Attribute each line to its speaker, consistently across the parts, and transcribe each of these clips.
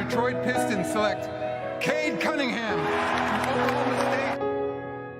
Speaker 1: Detroit Pistons select Cade Cunningham from Oklahoma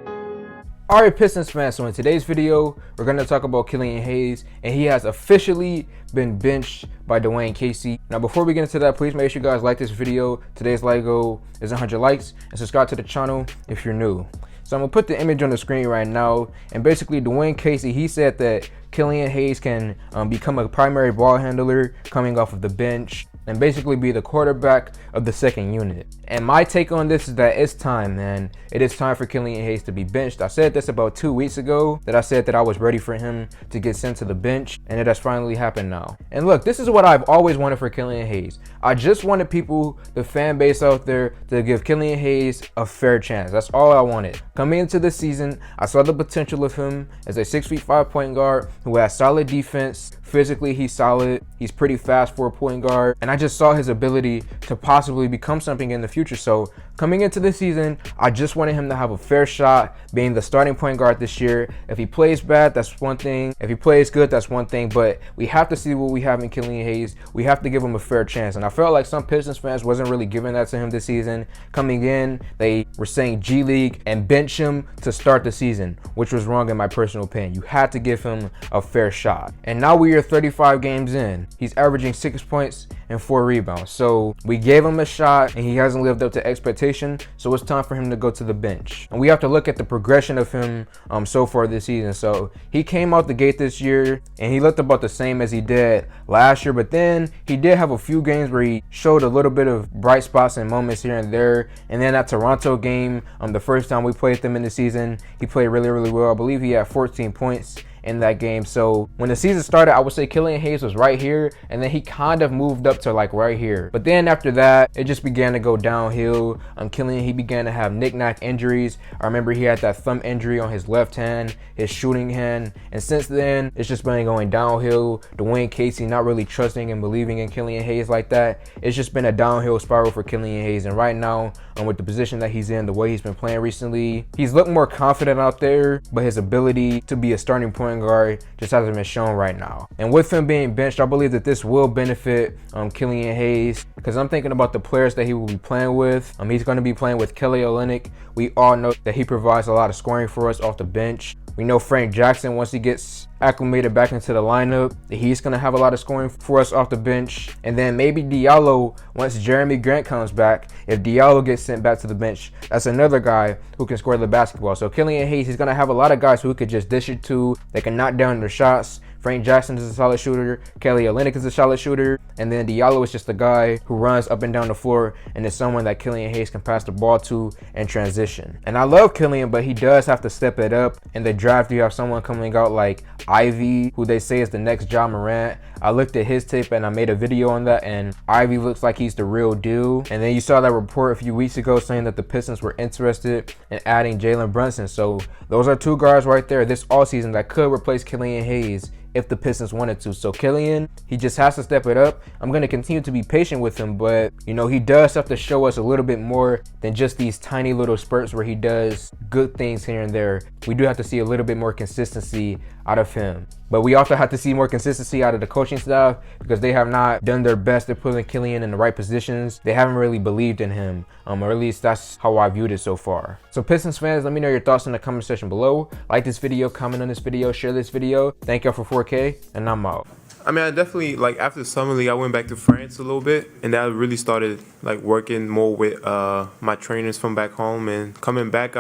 Speaker 1: State.
Speaker 2: Alright, Pistons fans, so in today's video, we're going to talk about Killian Hayes, and he has officially been benched by Dwayne Casey. Now, before we get into that, please make sure you guys like this video. Today's like goal is 100 likes, and subscribe to the channel if you're new. So I'm going to put the image on the screen right now, and basically Dwayne Casey, he said that Killian Hayes can become a primary ball handler coming off of the bench and basically be the quarterback of the second unit. And my take on this is that it's time, man. It is time for Killian Hayes to be benched. I said this about 2 weeks ago, that I said that I was ready for him to get sent to the bench, and it has finally happened now. And look, this is what I've always wanted for Killian Hayes. I just wanted people, the fan base out there, to give Killian Hayes a fair chance. That's all I wanted. Coming into this season, I saw the potential of him as a 6'5" point guard who has solid defense. Physically, he's solid. He's pretty fast for a point guard. And I just saw his ability to possibly become something in the future. So coming into the season, I just wanted him to have a fair shot being the starting point guard this year. If he plays bad, that's one thing. If he plays good, that's one thing. But we have to see what we have in Killian Hayes. We have to give him a fair chance. And I felt like some Pistons fans wasn't really giving that to him this season. Coming in, they were saying G League and bench him to start the season, which was wrong in my personal opinion. You had to give him a fair shot. And now we are 35 games in. He's averaging 6 points and 4 rebounds. So we gave him a shot and he hasn't lived up to expectation. So it's time for him to go to the bench. And we have to look at the progression of him so far this season. So he came out the gate this year and he looked about the same as he did last year. But then he did have a few games where he showed a little bit of bright spots and moments here and there. And then that Toronto game, the first time we played them in the season, he played really, really well. I believe he had 14 points in that game. So when the season started, I would say Killian Hayes was right here, and then he kind of moved up to like right here. But then after that, it just began to go downhill. Killian, he began to have knick-knack injuries. I remember he had that thumb injury on his left hand, his shooting hand, and since then it's just been going downhill. Dwayne Casey not really trusting and believing in Killian Hayes like that. It's just been a downhill spiral for Killian Hayes, and right now with the position that he's in, the way he's been playing recently, he's looked more confident out there, but his ability to be a starting point guard just hasn't been shown right now. And with him being benched, I believe that this will benefit Killian Hayes, because I'm thinking about the players that he will be playing with. He's going to be playing with Kelly Olynyk. We all know that he provides a lot of scoring for us off the bench. We know Frank Jackson, once he gets acclimated back into the lineup, he's going to have a lot of scoring for us off the bench. And then maybe Diallo, once Jeremy Grant comes back, if Diallo gets sent back to the bench, that's another guy who can score the basketball. So Killian Hayes, he's going to have a lot of guys who could just dish it to. They can knock down their shots. Frank Jackson is a solid shooter. Kelly Olynyk is a solid shooter. And then Diallo is just a guy who runs up and down the floor and is someone that Killian Hayes can pass the ball to and transition. And I love Killian, but he does have to step it up. In the draft, you have someone coming out like Ivy, who they say is the next Ja Morant. I looked at his tape and I made a video on that, and Ivy looks like he's the real deal. And then you saw that report a few weeks ago saying that the Pistons were interested in adding Jalen Brunson. So those are two guards right there this offseason that could replace Killian Hayes if the Pistons wanted to. So Killian, he just has to step it up. I'm going to continue to be patient with him, but you know, he does have to show us a little bit more than just these tiny little spurts where he does good things here and there. We do have to see a little bit more consistency out of him. But we also have to see more consistency out of the coaching staff, because they have not done their best at putting Killian in the right positions. They haven't really believed in him, or at least that's how I viewed it so far. So Pistons fans, let me know your thoughts in the comment section below. Like this video, comment on this video, share this video. Thank y'all for 4K, and I'm out.
Speaker 3: I mean, I definitely, like, after the summer league, I went back to France a little bit, and that really started like working more with my trainers from back home. And coming back,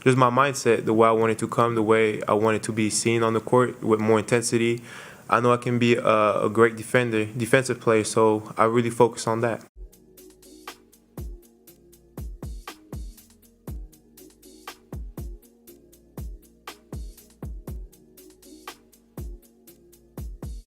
Speaker 3: just my mindset, the way I wanted to come, the way I wanted to be seen on the court with more intensity. I know I can be a great defensive player, so I really focus on that.